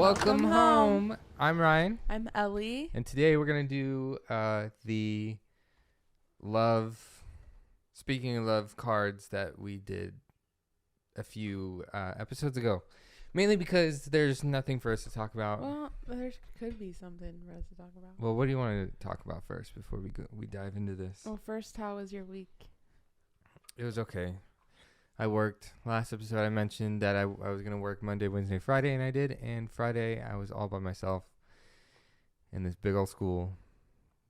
Welcome home. I'm Ryan. I'm Elie. And today we're going to do the speaking of love cards that we did a few episodes ago. Mainly because there's nothing for us to talk about. Well, there could be something for us to talk about. Well, what do you want to talk about first before we dive into this? Well, first, how was your week? It was okay. I worked. Last episode I mentioned that I was going to work Monday, Wednesday, Friday, and I did. And Friday I was all by myself in this big old school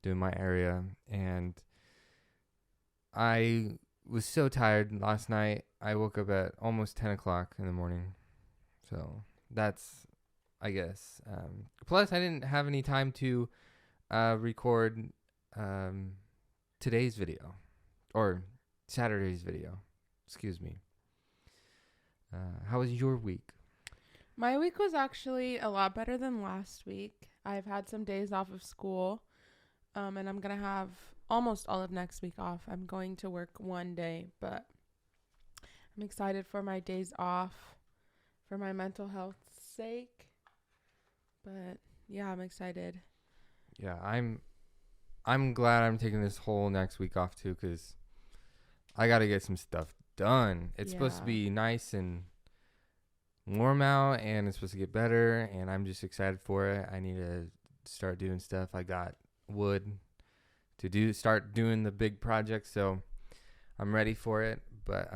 doing my area. And I was so tired last night. I woke up at almost 10 o'clock in the morning. So that's, I guess. Plus, I didn't have any time to record today's video. Or Saturday's video. Excuse me. How was your week? My week was actually a lot better than last week. I've had some days off of school, and I'm going to have almost all of next week off. I'm going to work one day, but I'm excited for my days off for my mental health's sake. But yeah, I'm excited. Yeah, I'm glad I'm taking this whole next week off too, because I got to get some stuff done. It's supposed to be nice and warm out, and it's supposed to get better, and I'm just excited for it. I need to start doing stuff. I got wood to start doing the big project, so I'm ready for it. But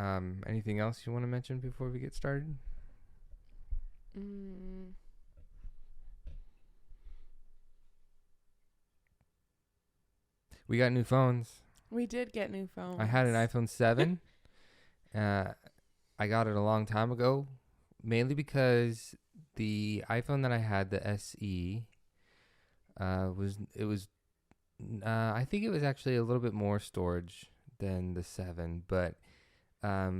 anything else you want to mention before we get started? We got new phones. We did get new phones. I had an iPhone 7. I got it a long time ago, mainly because the iPhone that I had, the SE, I think it was actually a little bit more storage than the 7, but I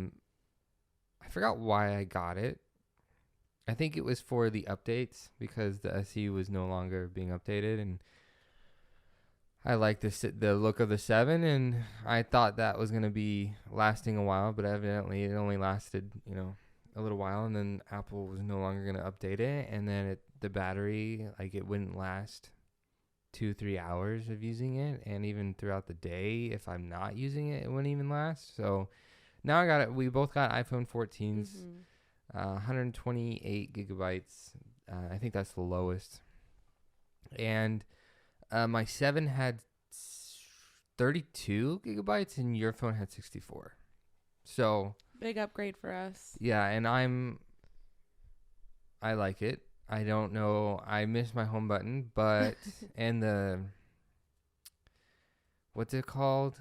forgot why I got it. I think it was for the updates, because the SE was no longer being updated, and I like the look of the 7, and I thought that was going to be lasting a while, but evidently it only lasted, a little while, and then Apple was no longer going to update it, and then the battery, it wouldn't last 2-3 hours of using it, and even throughout the day, if I'm not using it, it wouldn't even last. So now I got it. We both got iPhone 14s, 128 gigabytes. I think that's the lowest. And my 7 had 32 gigabytes and your phone had 64. So big upgrade for us. Yeah, and I like it. I don't know. I miss my home button, but and what's it called?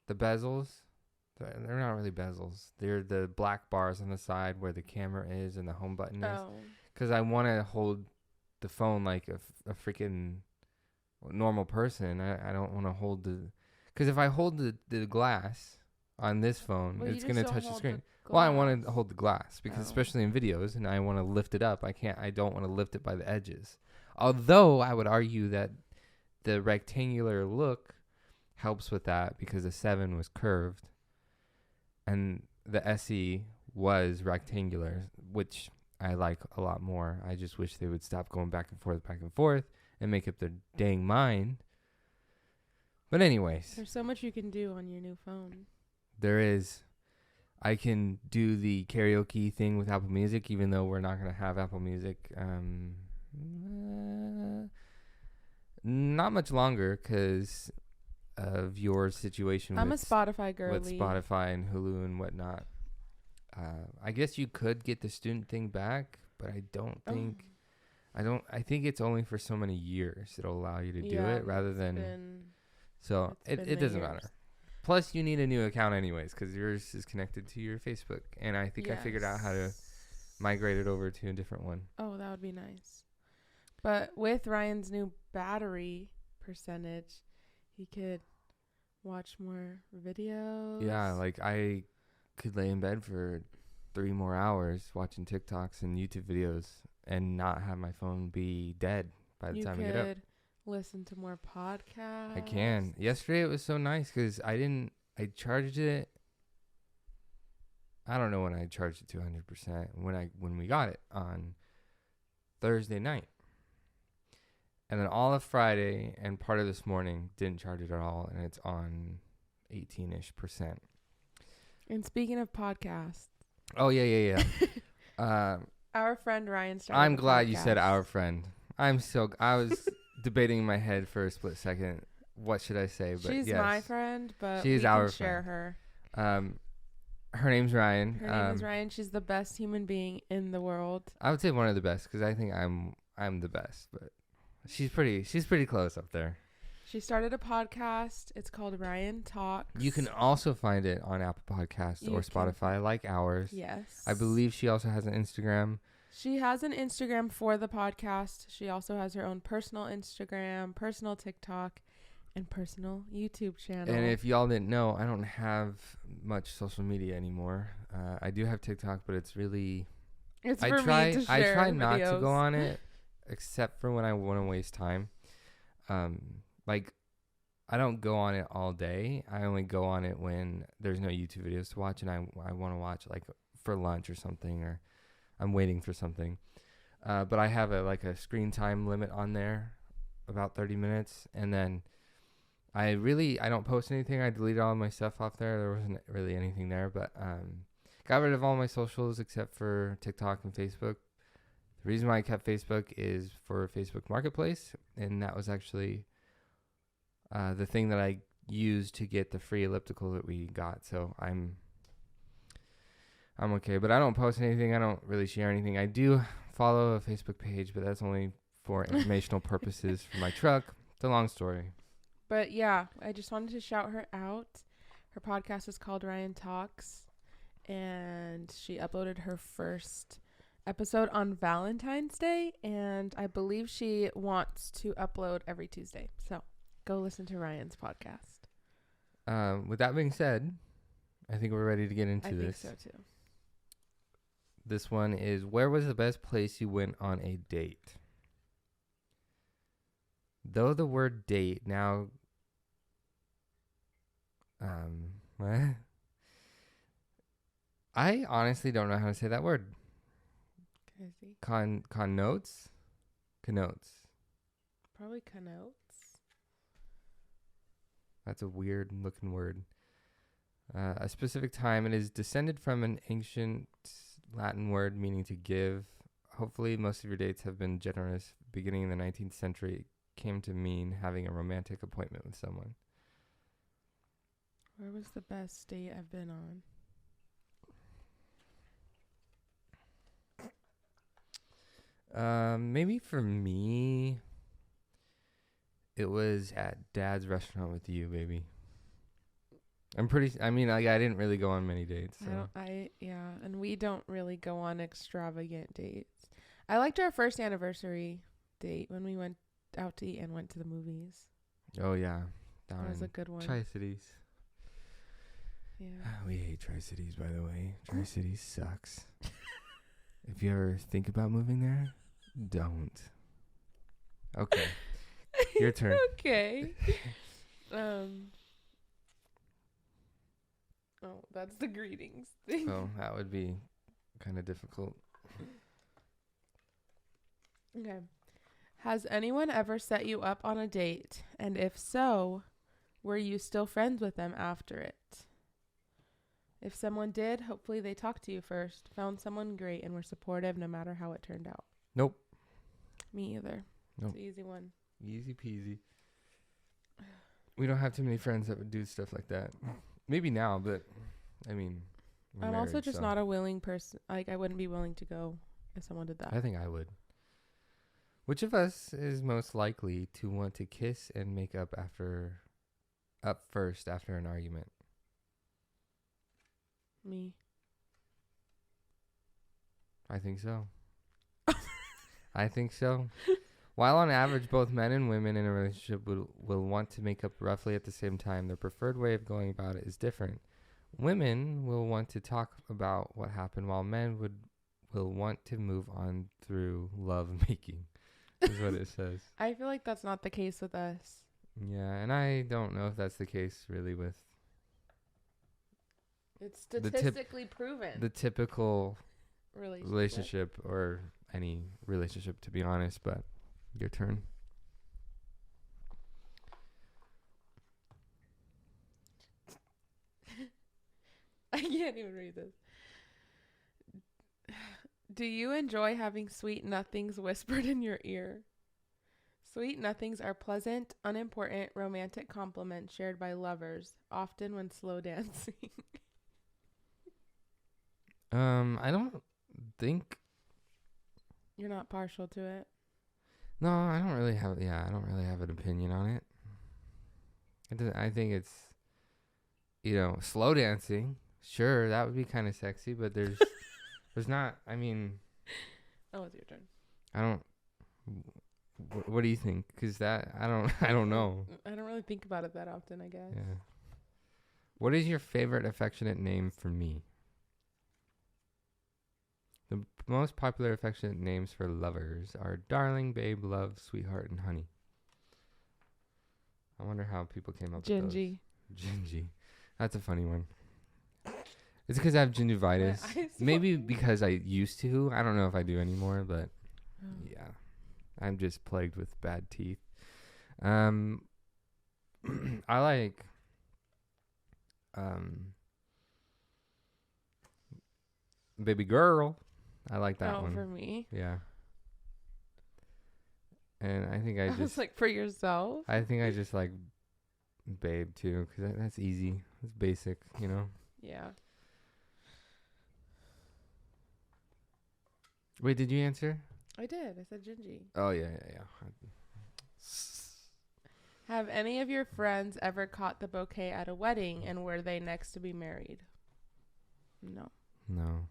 The bezels? They're not really bezels. They're the black bars on the side where the camera is and the home button is. Because I want to hold the phone like a freaking normal person. I don't want to hold because if I hold the glass on this phone, it's going to touch the screen. Well, I want to hold the glass because especially in videos, and I want to lift it up. I don't want to lift it by the edges. Although I would argue that the rectangular look helps with that, because the 7 was curved and the SE was rectangular, which I like a lot more. I just wish they would stop going back and forth and make up their dang mind. But anyways, there's so much you can do on your new phone. There is. I can do the karaoke thing with Apple Music, even though we're not going to have Apple Music not much longer because of your situation. I'm a Spotify girly. With Spotify and Hulu and whatnot. I guess you could get the student thing back, but I don't think... I think it's only for so many years it'll allow you to do it, rather than... So it doesn't matter. Plus, you need a new account anyways, because yours is connected to your Facebook. And I think I figured out how to migrate it over to a different one. Oh, that would be nice. But with Ryan's new battery percentage, he could watch more videos. Yeah, I could lay in bed for 3 more hours watching TikToks and YouTube videos and not have my phone be dead by the time I get up. Listen to more podcasts. I can. Yesterday it was so nice because I charged it. I don't know when I charged it to 100%. When we got it on Thursday night. And then all of Friday and part of this morning didn't charge it at all, and it's on 18-ish%. And speaking of podcasts. Oh, yeah. Our friend Ryan started I'm glad podcast. you said our friend. I was debating in my head for a split second. What should I say? But she's yes, my friend, but she is we our can share friend. Her name's Ryan. Her name is Ryan. She's the best human being in the world. I would say one of the best because I think I'm the best, but she's pretty close up there. She started a podcast. It's called Ryan Talks. You can also find it on Apple Podcasts or Spotify, like ours. Yes. I believe she also has an Instagram. She has an Instagram for the podcast. She also has her own personal Instagram, personal TikTok, and personal YouTube channel. And if y'all didn't know, I don't have much social media anymore. I do have TikTok, but it's really... I try not to go on it, except for when I want to waste time. Like, I don't go on it all day. I only go on it when there's no YouTube videos to watch, and I want to watch, like, for lunch or something, or I'm waiting for something. But I have a screen time limit on there, about 30 minutes, and then I don't post anything. I deleted all my stuff off there. There wasn't really anything there, but got rid of all my socials except for TikTok and Facebook. The reason why I kept Facebook is for Facebook Marketplace, and that was actually the thing that I used to get the free elliptical that we got. So I'm okay, but I don't post anything. I don't really share anything. I do follow a Facebook page, but that's only for informational purposes for my truck. It's a long story. But yeah, I just wanted to shout her out. Her podcast is called Ryan Talks, and she uploaded her first episode on Valentine's Day, and I believe she wants to upload every Tuesday. So go listen to Ryan's podcast. With that being said, I think we're ready to get into this. I think so too. This one is, where was the best place you went on a date? Though the word date now, what? I honestly don't know how to say that word. Crazy. Connotes? Connotes. Probably connotes. That's a weird looking word. A specific time. It is descended from an ancient Latin word meaning to give. Hopefully most of your dates have been generous. Beginning in the 19th century, it came to mean having a romantic appointment with someone. Where was the best date I've been on? Maybe for me, it was at Dad's restaurant with you, baby. I didn't really go on many dates. So. And we don't really go on extravagant dates. I liked our first anniversary date when we went out to eat and went to the movies. Oh, yeah. That was a good one. Tri-Cities. Yeah. We hate Tri-Cities, by the way. Tri-Cities sucks. If you ever think about moving there, don't. Okay. Your turn. Okay. Oh, that's the greetings thing. Oh, that would be kind of difficult. Okay. Has anyone ever set you up on a date? And if so, were you still friends with them after it? If someone did, hopefully they talked to you first, found someone great, and were supportive no matter how it turned out. Nope. Me either. Nope. It's an easy one. Easy peasy. We don't have too many friends that would do stuff like that. Maybe now, but I mean, I'm married, also just not a willing person. Like, I wouldn't be willing to go if someone did that. I think I would. Which of us is most likely to want to kiss and make up first after an argument? Me. I think so. I think so. While on average, both men and women in a relationship will want to make up roughly at the same time, their preferred way of going about it is different. Women will want to talk about what happened, while men will want to move on through love making, is what it says. I feel like that's not the case with us. Yeah, and I don't know if that's the case really with... It's statistically proven. The typical relationship or any relationship, to be honest. But your turn. I can't even read this. Do you enjoy having sweet nothings whispered in your ear? Sweet nothings are pleasant, unimportant, romantic compliments shared by lovers, often when slow dancing. I don't think. You're not partial to it? No, I don't really have. Yeah, I don't really have an opinion on it. I think it's, slow dancing. Sure, that would be kind of sexy, but there's not. I mean. Oh, it's your turn. I don't. What do you think? Because I don't know. I don't really think about it that often, I guess. Yeah. What is your favorite affectionate name for me? The most popular affectionate names for lovers are darling, babe, love, sweetheart, and honey. I wonder how people came up with those. Gingy. That's a funny one. It's because I have gingivitis. Maybe because I used to. I don't know if I do anymore, but yeah. I'm just plagued with bad teeth. I like baby girl. I like that one. For me? Yeah. And I think I just like for yourself? I think I just like babe too, because that's easy. It's basic, Yeah. Wait, did you answer? I did. I said Gingy. Oh, yeah. Have any of your friends ever caught the bouquet at a wedding, and were they next to be married? No. No.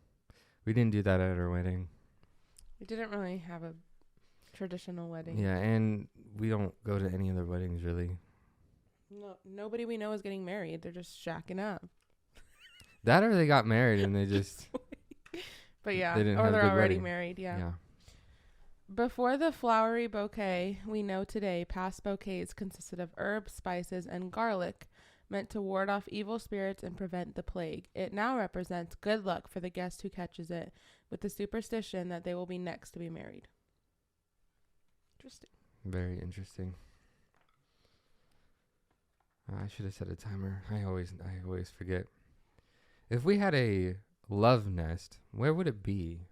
We didn't do that at our wedding. We didn't really have a traditional wedding. Yeah, and we don't go to any other weddings, really. No, nobody we know is getting married. They're just shacking up. That or they got married and they just... But yeah, or they're already married, yeah. Before the flowery bouquet we know today, past bouquets consisted of herbs, spices, and garlic, meant to ward off evil spirits and prevent the plague. It now represents good luck for the guest who catches it, with the superstition that they will be next to be married. Interesting. Very interesting. I should have set a timer. I always forget. If we had a love nest, where would it be?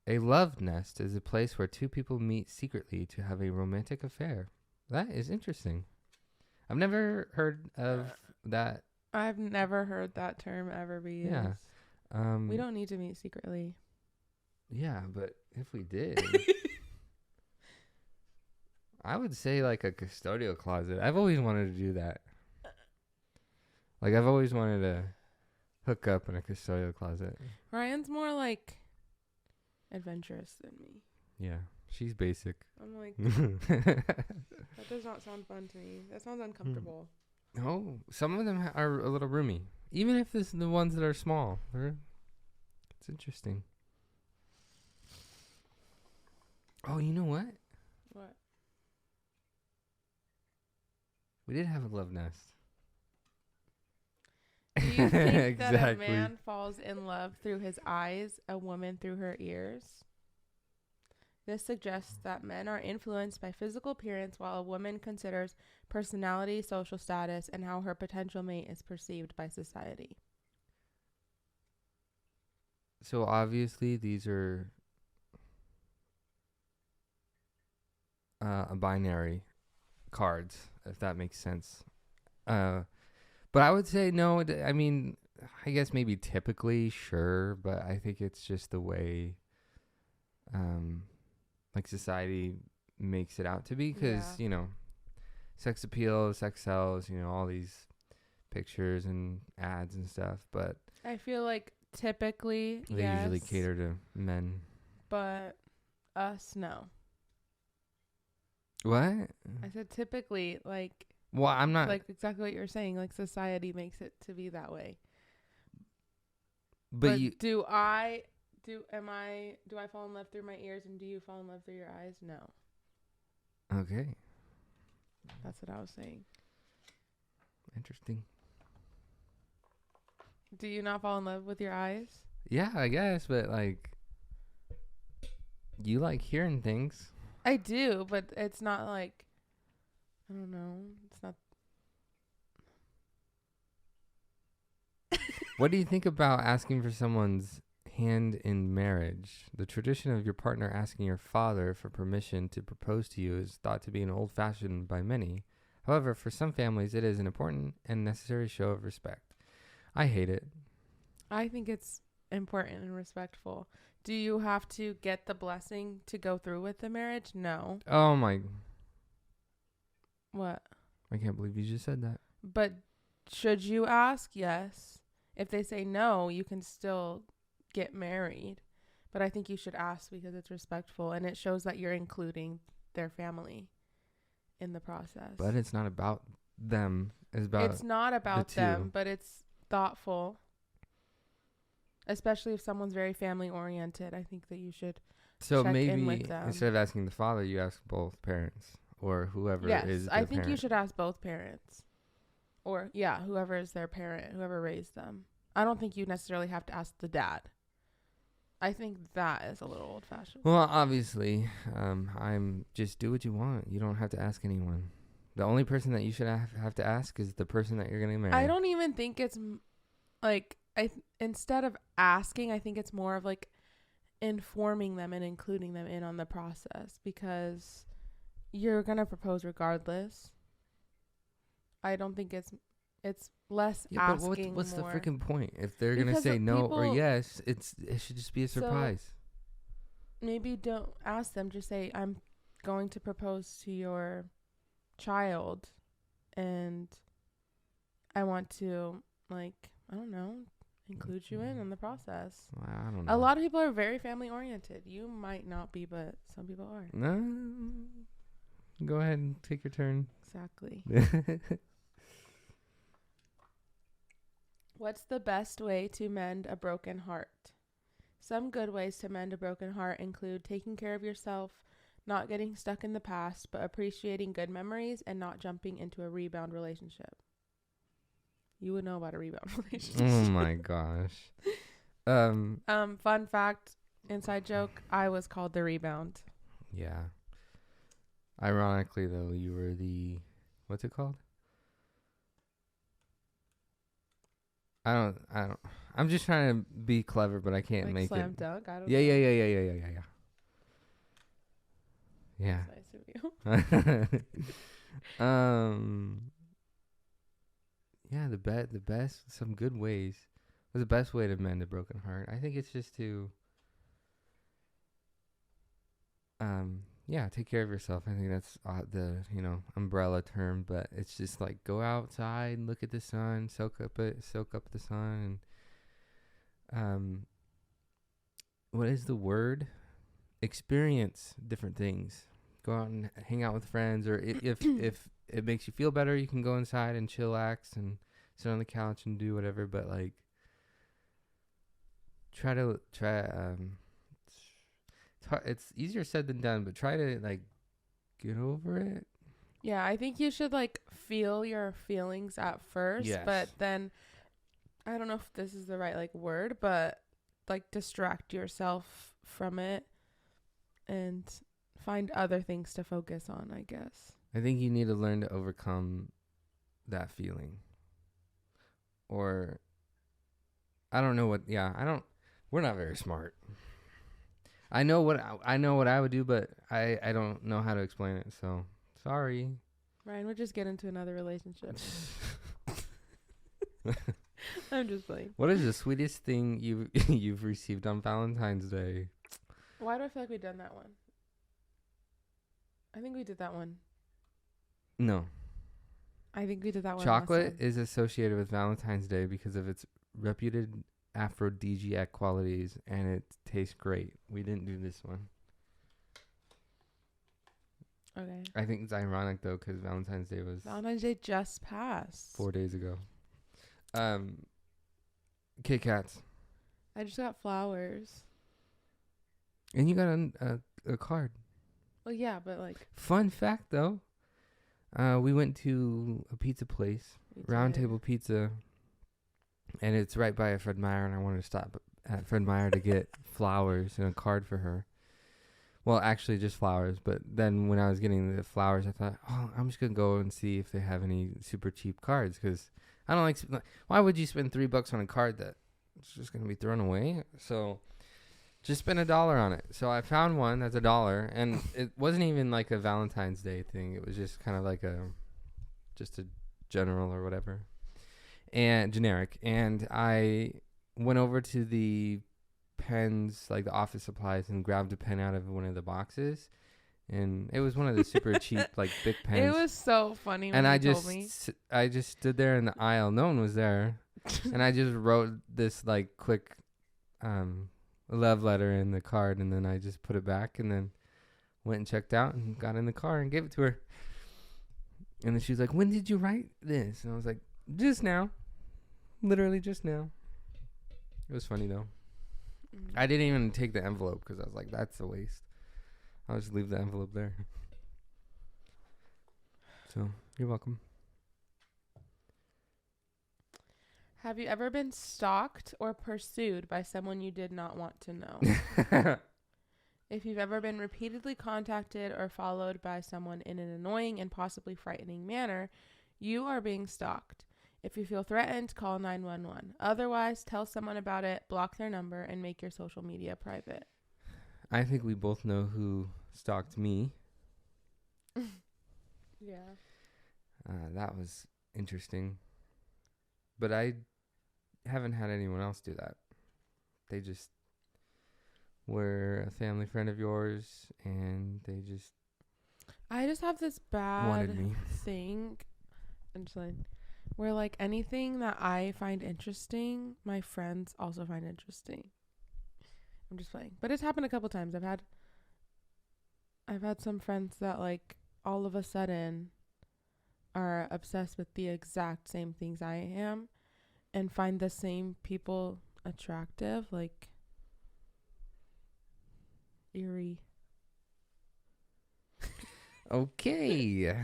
A love nest is a place where two people meet secretly to have a romantic affair. That is interesting. I've never heard of that. I've never heard that term ever be used. Yeah. We don't need to meet secretly. Yeah, but if we did, I would say like a custodial closet. I've always wanted to do that. Like I've always wanted to hook up in a custodial closet. Ryan's more like adventurous than me. Yeah, she's basic. I'm like, that does not sound fun to me. That sounds uncomfortable. No, some of them are a little roomy. Even if it's the ones that are small. It's interesting. Oh, you know what? What? We did have a love nest. Do you think that a man falls in love through his eyes, a woman through her ears? This suggests that men are influenced by physical appearance while a woman considers personality, social status, and how her potential mate is perceived by society. So obviously these are a binary cards, if that makes sense. But I would say no. I mean, I guess maybe typically, sure, but I think it's just the way, like society makes it out to be. Because sex appeal, sex sells. All these pictures and ads and stuff. But I feel like typically they usually cater to men. But us, no. What? I said typically, like. Well, I'm not like exactly what you're saying. Like society makes it to be that way. But do I fall in love through my ears, and do you fall in love through your eyes? No. Okay. That's what I was saying. Interesting. Do you not fall in love with your eyes? Yeah, I guess, but like You like hearing things. I do, but it's not like, I don't know. It's not. What do you think about asking for someone's hand in marriage? The tradition of your partner asking your father for permission to propose to you is thought to be an old-fashioned by many. However, for some families, it is an important and necessary show of respect. I hate it. I think it's important and respectful. Do you have to get the blessing to go through with the marriage? No. Oh my. What? I can't believe you just said that. But should you ask? Yes. If they say no, you can still get married. But I think you should ask because it's respectful and it shows that you're including their family in the process. But it's not about them. It's not about them, but it's thoughtful. Especially if someone's very family oriented. I think that you should check in with them. Instead of asking the father, you ask both parents or whoever is their I think parent. you should ask both parents. Or, whoever is their parent, whoever raised them. I don't think you necessarily have to ask the dad. I think that is a little old-fashioned. Well, obviously, I'm just do what you want. You don't have to ask anyone. The only person that you should have to ask is the person that you're going to marry. I don't even think it's, like, instead of asking, I think it's more of, like, informing them and including them in on the process. Because you're going to propose regardless. I don't think it's less asking. But what's more. the freaking point? If they're gonna say no or yes, it should just be a surprise. So maybe don't ask them. Just say, "I'm going to propose to your child, and I want to, like, I don't know, include you in on the process." I don't know. A lot of people are very family oriented. You might not be, but some people are. No. Go ahead and take your turn. Exactly. What's the best way to mend a broken heart? Some good ways to mend a broken heart include taking care of yourself, not getting stuck in the past, but appreciating good memories and not jumping into a rebound relationship. You would know about a rebound relationship. Oh my gosh. Fun fact, inside joke, I was called the rebound. Yeah. Ironically though, you were the, what's it called? I don't. I'm just trying to be clever, but I can't make slam it. dunk? I don't Yeah. know. Yeah. That's nice of you. Yeah, the best, some good ways. What's the best way to mend a broken heart? I think it's just to, take care of yourself. I think that's the umbrella term, but it's just like go outside, look at the sun, soak up the sun, and what is the word? Experience different things. Go out and hang out with friends, or if it makes you feel better, you can go inside and chillax and sit on the couch and do whatever. But like, try. It's easier said than done, but try to like get over it. Yeah, I think you should like feel your feelings at first, but then I don't know if this is the right like word, but like distract yourself from it and find other things to focus on, I guess. I think you need to learn to overcome that feeling. Or I don't know what we're not very smart. I know what I would do, but I don't know how to explain it. So sorry. Ryan would just get into another relationship. I'm just like. What is the sweetest thing you've received on Valentine's Day? Why do I feel like we've done that one? I think we did that one. No. I think we did that one. Chocolate is associated with Valentine's Day because of its reputed aphrodisiac qualities, and it tastes great. We didn't do this one. Okay. I think it's ironic though, because Valentine's Day just passed 4 days ago. Kit Kats. I just got flowers. And you got a card. Well, yeah, but like. Fun fact though, we went to a pizza place, Round Table Pizza. And it's right by a Fred Meyer, and I wanted to stop at Fred Meyer to get flowers and a card for her. Well, actually, just flowers. But then when I was getting the flowers, I thought, oh, I'm just gonna go and see if they have any super cheap cards because I don't like. Why would you spend $3 on a card that it's just gonna be thrown away? So just spend $1 on it. So I found one that's $1, and it wasn't even like a Valentine's Day thing. It was just kind of like just a general or whatever, and generic. And I went over to the pens, like the office supplies, and grabbed a pen out of one of the boxes, and it was one of the super cheap like big pens. It was so funny when and you told me. I just stood there in the aisle, no one was there, and I just wrote this like quick love letter in the card, and then I just put it back, and then went and checked out and got in the car and gave it to her. And then she was like, when did you write this? And I was like, just now, literally just now. It was funny though. I didn't even take the envelope because I was like, that's a waste. I'll just leave the envelope there. So, you're welcome. Have you ever been stalked or pursued by someone you did not want to know? If you've ever been repeatedly contacted or followed by someone in an annoying and possibly frightening manner, you are being stalked. If you feel threatened, call 911. Otherwise, tell someone about it, block their number, and make your social media private. I think we both know who stalked me. Yeah. That was interesting. But I haven't had anyone else do that. They just were a family friend of yours, and they just I just have this wanted bad me. thing. I'm just like, where like anything that I find interesting, my friends also find interesting. I'm just playing. But it's happened a couple times. I've had some friends that like all of a sudden are obsessed with the exact same things I am and find the same people attractive, like eerie. Okay.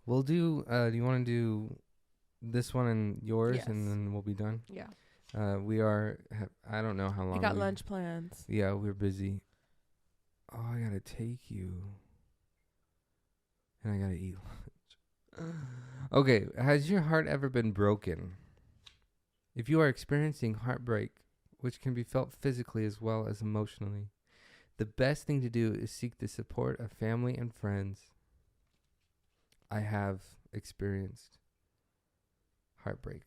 We'll do you want to do this one and yours, Yes. and then we'll be done? Yeah. I don't know how long. I got lunch plans. Yeah, we're busy. Oh, I got to take you. And I got to eat lunch. Okay, has your heart ever been broken? If you are experiencing heartbreak, which can be felt physically as well as emotionally, the best thing to do is seek the support of family and friends. I have experienced heartbreak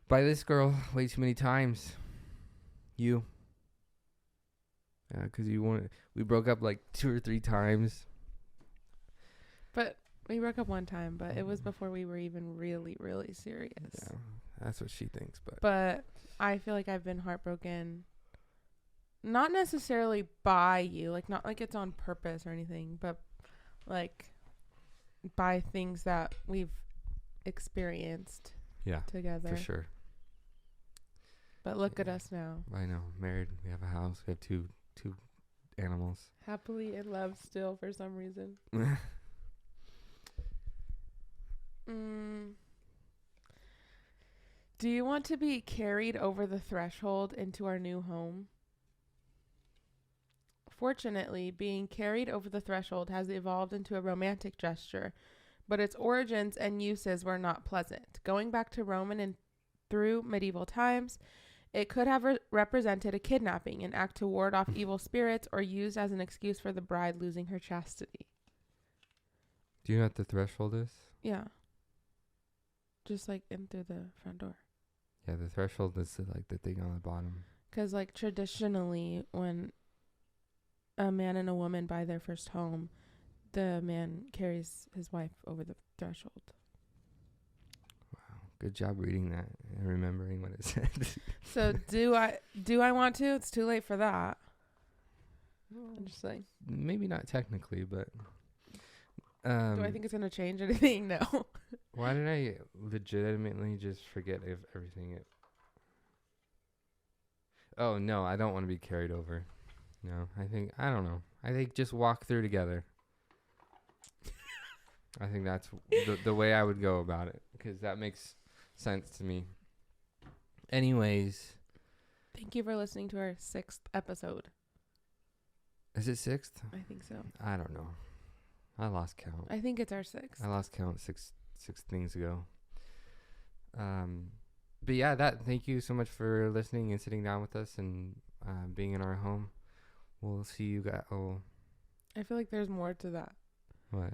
by this girl way too many times. You. Because we broke up like 2 or 3 times. But we broke up one time, but it was before we were even really, really serious. Yeah, that's what she thinks. But I feel like I've been heartbroken, not necessarily by you, like not like it's on purpose or anything, but like by things that we've experienced together. For sure. But look at us now. I know. Married. We have a house. We have two animals. Happily in love still for some reason. Do you want to be carried over the threshold into our new home? Fortunately, being carried over the threshold has evolved into a romantic gesture, but its origins and uses were not pleasant. Going back to Roman and through medieval times, it could have represented a kidnapping, an act to ward off evil spirits, or used as an excuse for the bride losing her chastity. Do you know what the threshold is? Yeah. Just like in through the front door. Yeah, the threshold is like the thing on the bottom. Because like traditionally, when a man and a woman buy their first home, the man carries his wife over the threshold. Wow, good job reading that and remembering what it said. So do I want to? It's too late for that. I'm just saying. Maybe not technically, but do I think it's gonna change anything? No. Why did I legitimately just forget everything? Oh no, I don't want to be carried over. No, I don't know. I think just walk through together. I think that's the way I would go about it, because that makes sense to me. Anyways, Thank you for listening to our 6th episode. Is it 6th? I think so. I don't know. I lost count. I think it's our 6th. I lost count six things ago. But yeah, thank you so much for listening and sitting down with us and being in our home. We'll see you guys. Oh, I feel like there's more to that. what?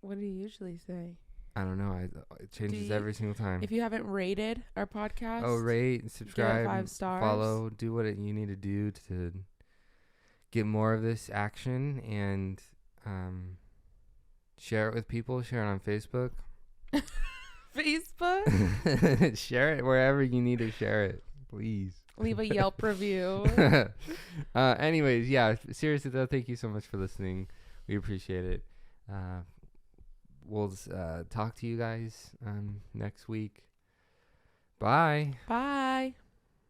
What do you usually say? I don't know. It changes every single time. If you haven't rated our podcast, rate, subscribe, 5 stars. follow, do what you need to do to get more of this action, and share it with people. Share it on Facebook. Facebook? Share it wherever you need to share it, please. Leave a Yelp review. Anyways, yeah, seriously though, thank you so much for listening. We appreciate it. We'll talk to you guys next week. Bye. Bye.